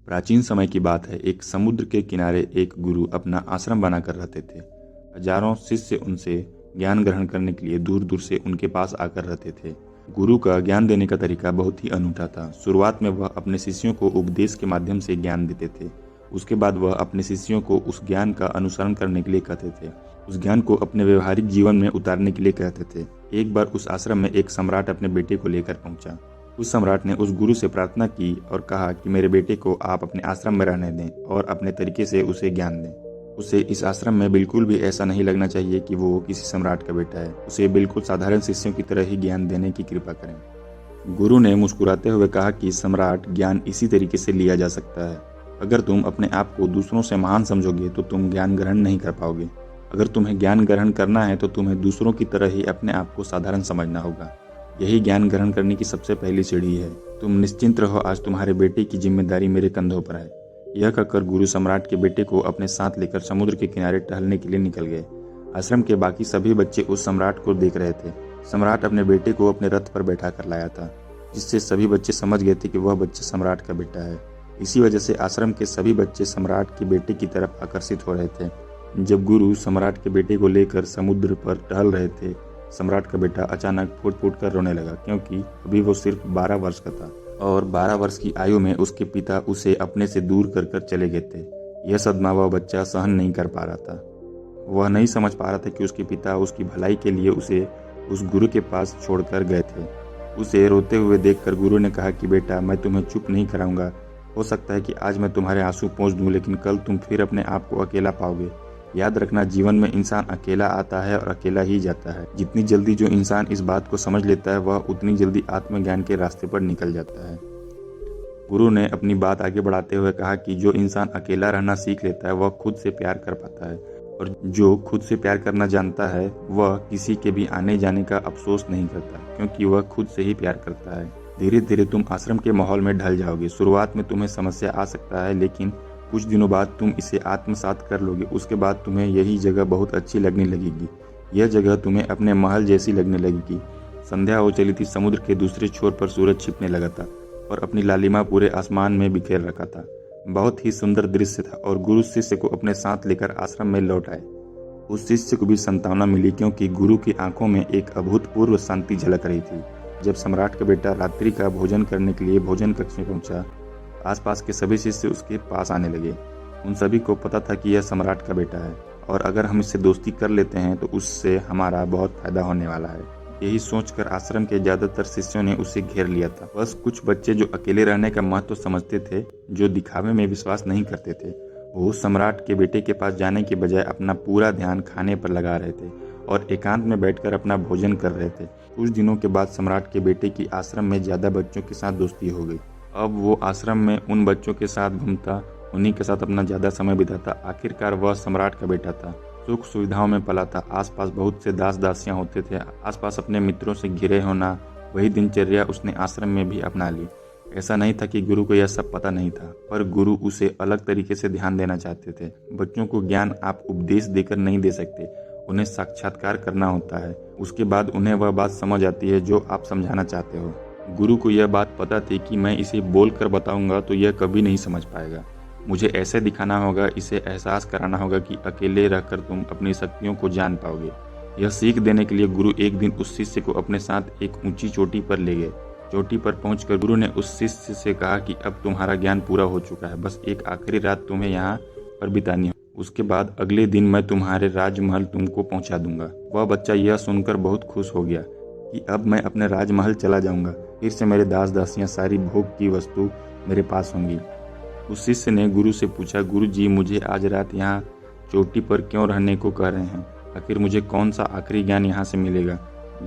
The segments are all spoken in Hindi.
प्राचीन समय की बात है। एक समुद्र के किनारे एक गुरु अपना आश्रम बनाकर रहते थे। हजारों शिष्य उनसे ज्ञान ग्रहण करने के लिए दूर दूर से उनके पास आकर रहते थे। गुरु का ज्ञान देने का तरीका बहुत ही अनूठा था। शुरुआत में वह अपने शिष्यों को उपदेश के माध्यम से ज्ञान देते थे। उसके बाद वह अपने शिष्यों को उस ज्ञान का अनुसरण करने के लिए कहते थे, उस ज्ञान को अपने व्यवहारिक जीवन में उतारने के लिए कहते थे। एक बार उस आश्रम में एक सम्राट अपने बेटे को लेकर पहुंचा। उस सम्राट ने उस गुरु से प्रार्थना की और कहा कि मेरे बेटे को आप अपने आश्रम में रहने दें और अपने तरीके से उसे ज्ञान दें। उसे इस आश्रम में बिल्कुल भी ऐसा नहीं लगना चाहिए कि वो किसी सम्राट का बेटा है। उसे बिल्कुल साधारण शिष्यों की तरह ही ज्ञान देने की कृपा करें। गुरु ने मुस्कुराते हुए कहा कि सम्राट, ज्ञान इसी तरीके से लिया जा सकता है। अगर तुम अपने आप को दूसरों से महान समझोगे तो तुम ज्ञान ग्रहण नहीं कर पाओगे। अगर तुम्हें ज्ञान ग्रहण करना है तो तुम्हें दूसरों की तरह ही अपने आप को साधारण समझना होगा। यही ज्ञान ग्रहण करने की सबसे पहली सीढ़ी है। तुम निश्चिंत रहो, आज तुम्हारे बेटे की जिम्मेदारी मेरे कंधों पर है। यह कहकर गुरु सम्राट के बेटे को अपने साथ लेकर समुद्र के किनारे टहलने के लिए निकल गए। आश्रम के बाकी सभी बच्चे उस सम्राट को देख रहे थे। सम्राट अपने बेटे को अपने रथ पर बैठा कर लाया था, जिससे सभी बच्चे समझ गए थे कि वह बच्चा सम्राट का बेटा है। इसी वजह से आश्रम के सभी बच्चे सम्राट के बेटे की तरफ आकर्षित हो रहे थे। जब गुरु सम्राट के बेटे को लेकर समुद्र पर टहल रहे थे, सम्राट का बेटा अचानक फूट फूट कर रोने लगा, क्योंकि अभी वो सिर्फ 12 वर्ष का था और 12 वर्ष की आयु में उसके पिता उसे अपने से दूर कर कर चले गए थे। यह सदमा वह बच्चा सहन नहीं कर पा रहा था। वह नहीं समझ पा रहा था कि उसके पिता उसकी भलाई के लिए उसे उस गुरु के पास छोड़कर गए थे। उसे रोते हुए देखकर गुरु ने कहा कि बेटा, मैं तुम्हें चुप नहीं कराऊंगा। हो सकता है कि आज मैं तुम्हारे आंसू पोंछ दूं, लेकिन कल तुम फिर अपने आप को अकेला पाओगे। याद रखना, जीवन में इंसान अकेला आता है और अकेला ही जाता है। जितनी जल्दी जो इंसान इस बात को समझ लेता है, वह उतनी जल्दी आत्मज्ञान के रास्ते पर निकल जाता है। गुरु ने अपनी बात आगे बढ़ाते हुए कहा कि जो इंसान अकेला रहना सीख लेता है, वह खुद से प्यार कर पाता है, और जो खुद से प्यार करना जानता है, वह किसी के भी आने जाने का अफसोस नहीं करता, क्योंकि वह खुद से ही प्यार करता है। धीरे धीरे तुम आश्रम के माहौल में ढल जाओगे। शुरुआत में तुम्हें समस्या आ सकता है, लेकिन कुछ दिनों बाद तुम इसे आत्मसात कर लोगे। उसके बाद तुम्हें यही जगह बहुत अच्छी लगने लगेगी। यह जगह तुम्हें अपने महल जैसी लगने लगेगी। संध्या हो चली थी। समुद्र के दूसरे छोर पर सूरज छिपने लगा था और अपनी लालिमा पूरे आसमान में बिखेर रखा था। बहुत ही सुंदर दृश्य था और गुरु शिष्य को अपने साथ लेकर आश्रम में लौट आए। उस शिष्य को भी सांत्वना मिली, क्योंकि गुरु की आंखों में एक अभूतपूर्व शांति झलक रही थी। जब सम्राट का बेटा रात्रि का भोजन करने के लिए भोजन कक्ष में पहुंचा, आसपास के सभी शिष्य उसके पास आने लगे। उन सभी को पता था कि यह सम्राट का बेटा है और अगर हम इससे दोस्ती कर लेते हैं तो उससे हमारा बहुत फायदा होने वाला है। यही सोचकर आश्रम के ज्यादातर शिष्यों ने उसे घेर लिया था। बस कुछ बच्चे जो अकेले रहने का महत्व समझते थे, जो दिखावे में विश्वास नहीं करते थे, वो सम्राट के बेटे के पास जाने के बजाय अपना पूरा ध्यान खाने पर लगा रहे थे और एकांत में बैठकर अपना भोजन कर रहे थे। कुछ दिनों के बाद सम्राट के बेटे की आश्रम में ज्यादा बच्चों के साथ दोस्ती हो गई। अब वो आश्रम में उन बच्चों के साथ घूमता, उन्हीं के साथ अपना ज्यादा समय बिताता। आखिरकार वह सम्राट का बेटा था, सुख सुविधाओं में पला था। आसपास बहुत से दास दासियां होते थे। आसपास अपने मित्रों से घिरे होना, वही दिनचर्या उसने आश्रम में भी अपना ली। ऐसा नहीं था कि गुरु को यह सब पता नहीं था, पर गुरु उसे अलग तरीके से ध्यान देना चाहते थे। बच्चों को ज्ञान आप उपदेश देकर नहीं दे सकते, उन्हें साक्षात्कार करना होता है। उसके बाद उन्हें वह बात समझ आती है जो आप समझाना चाहते हो। गुरु को यह बात पता थी कि मैं इसे बोल कर बताऊंगा तो यह कभी नहीं समझ पाएगा। मुझे ऐसे दिखाना होगा, इसे एहसास कराना होगा कि अकेले रहकर तुम अपनी शक्तियों को जान पाओगे। यह सीख देने के लिए गुरु एक दिन उस शिष्य को अपने साथ एक ऊंची चोटी पर ले गए। चोटी पर पहुंचकर गुरु ने उस शिष्य से कहा कि अब तुम्हारा ज्ञान पूरा हो चुका है, बस एक आखिरी रात तुम्हें यहाँ पर बितानी है। उसके बाद अगले दिन मैं तुम्हारे राजमहल तुमको पहुंचा दूंगा। वह बच्चा यह सुनकर बहुत खुश हो गया कि अब मैं अपने राजमहल चला जाऊंगा। फिर से मेरे दास दासियां, सारी भोग की वस्तु मेरे पास होंगी। उस शिष्य ने गुरु से पूछा, गुरु जी, मुझे आज रात यहाँ चोटी पर क्यों रहने को कह रहे हैं? आखिर मुझे कौन सा आखिरी ज्ञान यहाँ से मिलेगा?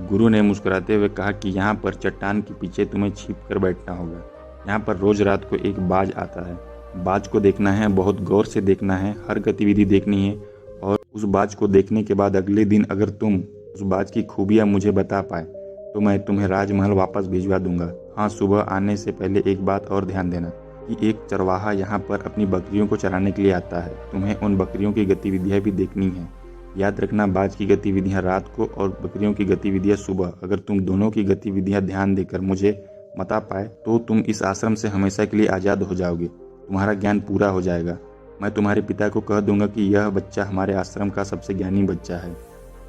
गुरु ने मुस्कुराते हुए कहा कि यहाँ पर चट्टान के पीछे तुम्हें छिप कर बैठना होगा। यहाँ पर रोज रात को एक बाज आता है। बाज को देखना है, बहुत गौर से देखना है, हर गतिविधि देखनी है, और उस बाज को देखने के बाद अगले दिन अगर तुम उस बाज की खूबियाँ मुझे बता पाए तो मैं तुम्हें राजमहल वापस भिजवा दूंगा। हाँ, सुबह आने से पहले एक बात और ध्यान देना कि एक चरवाहा यहाँ पर अपनी बकरियों को चराने के लिए आता है। तुम्हें उन बकरियों की गतिविधियाँ भी देखनी है। याद रखना, बाज की गतिविधियाँ रात को और बकरियों की गतिविधियाँ सुबह। अगर तुम दोनों की गतिविधियाँ ध्यान देकर मुझे बता पाए तो तुम इस आश्रम से हमेशा के लिए आज़ाद हो जाओगे। तुम्हारा ज्ञान पूरा हो जाएगा। मैं तुम्हारे पिता को कह दूंगा कि यह बच्चा हमारे आश्रम का सबसे ज्ञानी बच्चा है।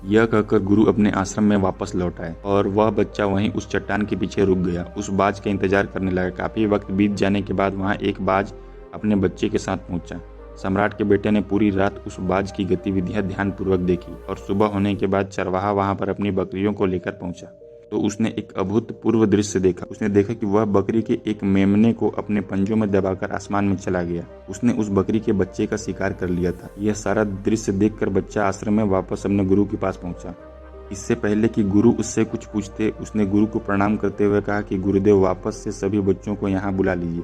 यह कहकर गुरु अपने आश्रम में वापस लौट आए और वह बच्चा वहीं उस चट्टान के पीछे रुक गया। उस बाज का इंतजार करने लगा। काफी वक्त बीत जाने के बाद वहां एक बाज अपने बच्चे के साथ पहुंचा। सम्राट के बेटे ने पूरी रात उस बाज की गतिविधियां ध्यानपूर्वक देखी और सुबह होने के बाद चरवाहा वहां पर अपनी बकरियों को लेकर पहुंचा तो उसने एक अभूतपूर्व दृश्य देखा। उसने देखा कि वह बकरी के एक मेमने को अपने पंजों में दबाकर आसमान में चला गया। उसने उस बकरी के बच्चे का शिकार कर लिया था। यह सारा दृश्य देखकर बच्चा आश्रम में वापस अपने गुरु के पास पहुंचा। इससे पहले कि गुरु उससे कुछ पूछते, उसने गुरु को प्रणाम करते हुए कहा कि गुरुदेव, वापस से सभी बच्चों को यहाँ बुला लीजिए।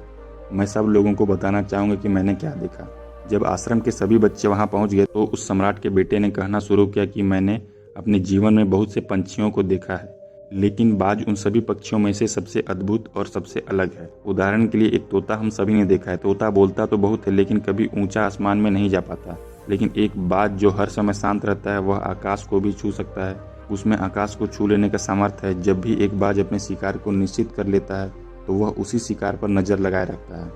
मैं सब लोगों को बताना चाहूंगा कि मैंने क्या देखा। जब आश्रम के सभी बच्चे वहां पहुंच गए तो उस सम्राट के बेटे ने कहना शुरू किया कि मैंने अपने जीवन में बहुत से पंछियों को देखा है, लेकिन बाज उन सभी पक्षियों में से सबसे अद्भुत और सबसे अलग है। उदाहरण के लिए एक तोता हम सभी ने देखा है। तोता बोलता तो बहुत है, लेकिन कभी ऊंचा आसमान में नहीं जा पाता। लेकिन एक बाज जो हर समय शांत रहता है, वह आकाश को भी छू सकता है। उसमें आकाश को छू लेने का सामर्थ्य है। जब भी एक बाज अपने शिकार को निश्चित कर लेता है तो वह उसी शिकार पर नजर लगाए रखता है,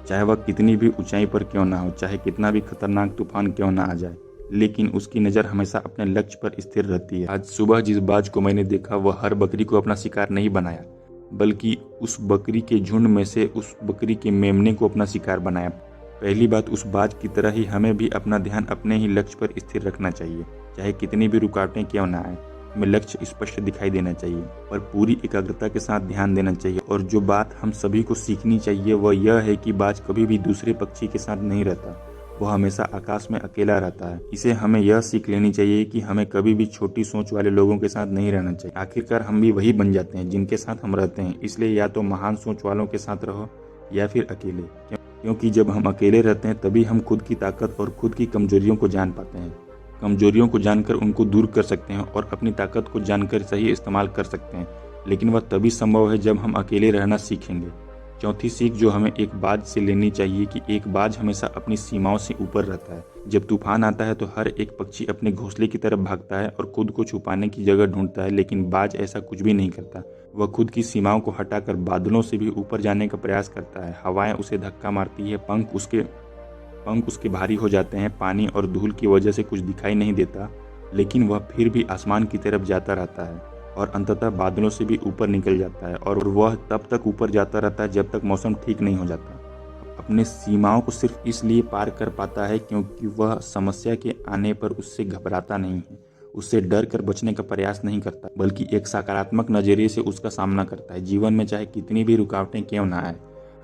चाहे वह कितनी भी ऊंचाई पर क्यों ना हो, चाहे कितना भी खतरनाक तूफान क्यों ना आ जाए, लेकिन उसकी नज़र हमेशा अपने लक्ष्य पर स्थिर रहती है। आज सुबह जिस बाज को मैंने देखा वह हर बकरी को अपना शिकार नहीं बनाया, बल्कि उस बकरी के झुंड में से उस बकरी के मेमने को अपना शिकार बनाया। पहली बात, उस बाज की तरह ही हमें भी अपना ध्यान अपने ही लक्ष्य पर स्थिर रखना चाहिए, चाहे कितनी भी रुकावटें क्यों ना आए। हमें लक्ष्य स्पष्ट दिखाई देना चाहिए और पूरी एकाग्रता के साथ ध्यान देना चाहिए। और जो बात हम सभी को सीखनी चाहिए वह यह है कि बाज कभी भी दूसरे पक्षी के साथ नहीं रहता, वह हमेशा आकाश में अकेला रहता है। इसे हमें यह सीख लेनी चाहिए कि हमें कभी भी छोटी सोच वाले लोगों के साथ नहीं रहना चाहिए। आखिरकार हम भी वही बन जाते हैं जिनके साथ हम रहते हैं। इसलिए या तो महान सोच वालों के साथ रहो या फिर अकेले, क्योंकि जब हम अकेले रहते हैं तभी हम खुद की ताकत और खुद की कमजोरियों को जान पाते हैं। कमजोरियों को जानकर उनको दूर कर सकते हैं और अपनी ताकत को जानकर सही इस्तेमाल कर सकते हैं, लेकिन वह तभी संभव है जब हम अकेले रहना सीखेंगे। चौथी सीख जो हमें एक बाज से लेनी चाहिए कि एक बाज हमेशा अपनी सीमाओं से ऊपर रहता है। जब तूफान आता है तो हर एक पक्षी अपने घोंसले की तरफ भागता है और खुद को छुपाने की जगह ढूंढता है, लेकिन बाज ऐसा कुछ भी नहीं करता। वह खुद की सीमाओं को हटाकर बादलों से भी ऊपर जाने का प्रयास करता है। हवाएं उसे धक्का मारती है, पंख उसके भारी हो जाते हैं, पानी और धूल की वजह से कुछ दिखाई नहीं देता, लेकिन वह फिर भी आसमान की तरफ जाता रहता है और अंततः बादलों से भी ऊपर निकल जाता है। और वह तब तक ऊपर जाता रहता है जब तक मौसम ठीक नहीं हो जाता। अपने सीमाओं को सिर्फ इसलिए पार कर पाता है क्योंकि वह समस्या के आने पर उससे घबराता नहीं है, उससे डर कर बचने का प्रयास नहीं करता, बल्कि एक सकारात्मक नजरिए से उसका सामना करता है। जीवन में चाहे कितनी भी रुकावटें क्यों ना आए,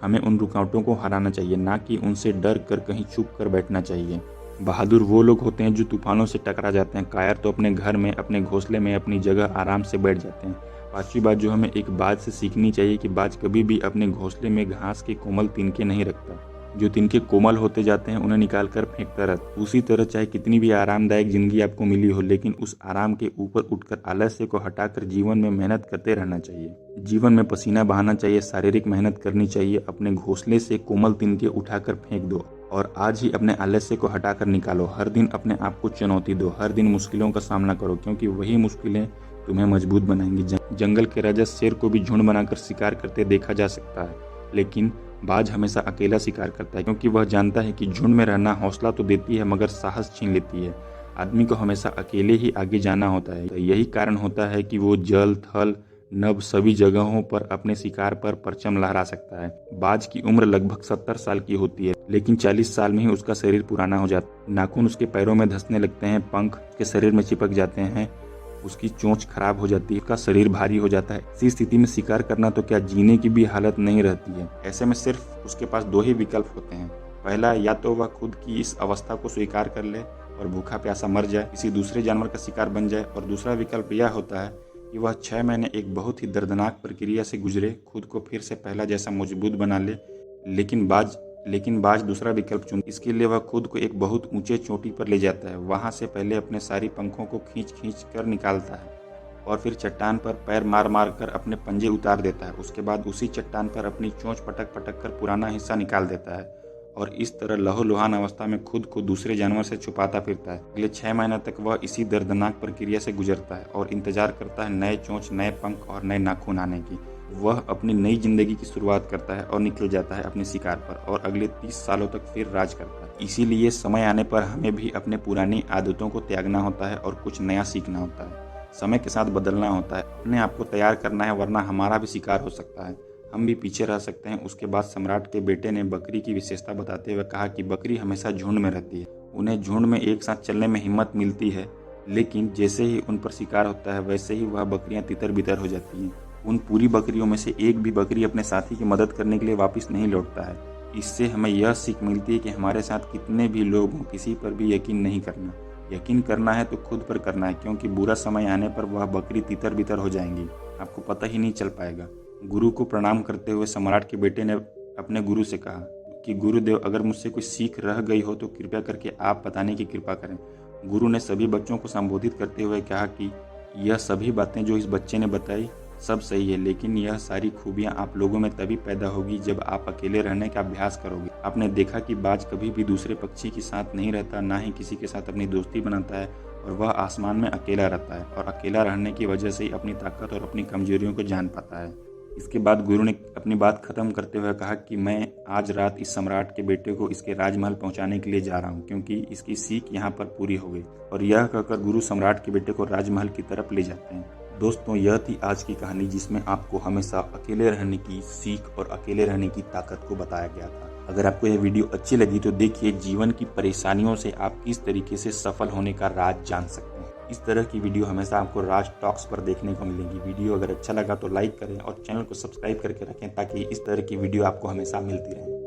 हमें उन रुकावटों को हराना चाहिए, ना कि उनसे डर कर कहीं चुप कर बैठना चाहिए। बहादुर वो लोग होते हैं जो तूफानों से टकरा जाते हैं। कायर तो अपने घर में, अपने घोंसले में, अपनी जगह आराम से बैठ जाते हैं। पांचवी बात जो हमें एक बाज से सीखनी चाहिए कि बाज कभी भी अपने घोंसले में घास के कोमल तिनके नहीं रखता। जो तिनके कोमल होते जाते हैं उन्हें निकाल कर फेंकता रहता। उसी तरह चाहे कितनी भी आरामदायक जिंदगी आपको मिली हो, लेकिन उस आराम के ऊपर उठकर आलस्य को हटाकर जीवन में मेहनत करते रहना चाहिए। जीवन में पसीना बहाना चाहिए, शारीरिक मेहनत करनी चाहिए। अपने घोंसले से कोमल तिनके उठाकर फेंक दो और आज ही अपने आलस्य को हटाकर निकालो। हर दिन अपने आप को चुनौती दो, हर दिन मुश्किलों का सामना करो, क्योंकि वही मुश्किलें तुम्हें मजबूत बनाएंगी। जंगल के राजा शेर को भी झुंड बनाकर शिकार करते देखा जा सकता है, लेकिन बाज हमेशा अकेला शिकार करता है, क्योंकि वह जानता है कि झुंड में रहना हौसला तो देती है मगर साहस छीन लेती है। आदमी को हमेशा अकेले ही आगे जाना होता है। यही कारण होता है कि वो जल, थल, नभ सभी जगहों पर अपने शिकार पर परचम लहरा सकता है। बाज की उम्र लगभग 70 साल की होती है, लेकिन 40 साल में ही उसका शरीर पुराना हो जाता है। नाखून उसके पैरों में धंसने लगते हैं, पंख उसके शरीर में चिपक जाते हैं, उसकी चोंच खराब हो जाती है, उसका शरीर भारी हो जाता है। इसी स्थिति में शिकार करना तो क्या जीने की भी हालत नहीं रहती है। ऐसे में सिर्फ उसके पास दो ही विकल्प होते हैं। पहला, या तो वह खुद की इस अवस्था को स्वीकार कर ले और भूखा प्यासा मर जाए, किसी दूसरे जानवर का शिकार बन जाए, और दूसरा विकल्प यह होता है कि वह 6 महीने एक बहुत ही दर्दनाक प्रक्रिया से गुजरे, खुद को फिर से पहला जैसा मजबूत बना ले। लेकिन बाज दूसरा विकल्प चुन। इसके लिए वह खुद को एक बहुत ऊंचे चोटी पर ले जाता है, वहां से पहले अपने सारी पंखों को खींच कर निकालता है और फिर चट्टान पर पैर मार मार कर अपने पंजे उतार देता है। उसके बाद उसी चट्टान पर अपनी चोंच पटक कर पुराना हिस्सा निकाल देता है और इस तरह लहूलुहान अवस्था में खुद को दूसरे जानवर से छुपाता फिरता है। अगले 6 महीने तक वह इसी दर्दनाक प्रक्रिया से गुजरता है और इंतजार करता है नए चोंच, नए पंख और नए नाखून आने की। वह अपनी नई जिंदगी की शुरुआत करता है और निकल जाता है अपने शिकार पर और अगले 30 सालों तक फिर राज करता है। इसीलिए समय आने पर हमें भी अपने पुरानी आदतों को त्यागना होता है और कुछ नया सीखना होता है। समय के साथ बदलना होता है, अपने आप को तैयार करना है, वरना हमारा भी शिकार हो सकता है, हम भी पीछे रह सकते हैं। उसके बाद सम्राट के बेटे ने बकरी की विशेषता बताते हुए कहा कि बकरी हमेशा झुंड में रहती है, उन्हें झुंड में एक साथ चलने में हिम्मत मिलती है, लेकिन जैसे ही उन पर शिकार होता है वैसे ही वह बकरियां तितर बितर हो जाती हैं। उन पूरी बकरियों में से एक भी बकरी अपने साथी की मदद करने के लिए वापस नहीं लौटता है। इससे हमें यह सीख मिलती है कि हमारे साथ कितने भी लोग हों, किसी पर भी यकीन नहीं करना। यकीन करना है तो खुद पर करना है, क्योंकि बुरा समय आने पर वह बकरी तितर बितर हो जाएंगी, आपको पता ही नहीं चल पाएगा। गुरु को प्रणाम करते हुए सम्राट के बेटे ने अपने गुरु से कहा कि गुरुदेव, अगर मुझसे कोई सीख रह गई हो तो कृपया करके आप बताने की कृपा करें। गुरु ने सभी बच्चों को संबोधित करते हुए कहा कि यह सभी बातें जो इस बच्चे ने बताई सब सही है, लेकिन यह सारी खूबियां आप लोगों में तभी पैदा होगी जब आप अकेले रहने का अभ्यास करोगे। आपने देखा कि बाज कभी भी दूसरे पक्षी के साथ नहीं रहता, ना ही किसी के साथ अपनी दोस्ती बनाता है, और वह आसमान में अकेला रहता है और अकेला रहने की वजह से ही अपनी ताकत और अपनी कमजोरियों को जान पाता है। इसके बाद गुरु ने अपनी बात खत्म करते हुए कहा कि मैं आज रात इस सम्राट के बेटे को इसके राजमहल पहुंचाने के लिए जा रहा हूं, क्योंकि इसकी सीख यहाँ पर पूरी हो गई। और यह कहकर गुरु सम्राट के बेटे को राजमहल की तरफ ले जाते हैं। दोस्तों, यह थी आज की कहानी, जिसमें आपको हमेशा अकेले रहने की सीख और अकेले रहने की ताकत को बताया गया था। अगर आपको यह वीडियो अच्छी लगी तो देखिए जीवन की परेशानियों से आप किस तरीके से सफल होने का राज जान सकते हैं। इस तरह की वीडियो हमेशा आपको राज टॉक्स पर देखने को मिलेगी। वीडियो अगर अच्छा लगा तो लाइक करें और चैनल को सब्सक्राइब करके रखें, ताकि इस तरह की वीडियो आपको हमेशा मिलती रहे।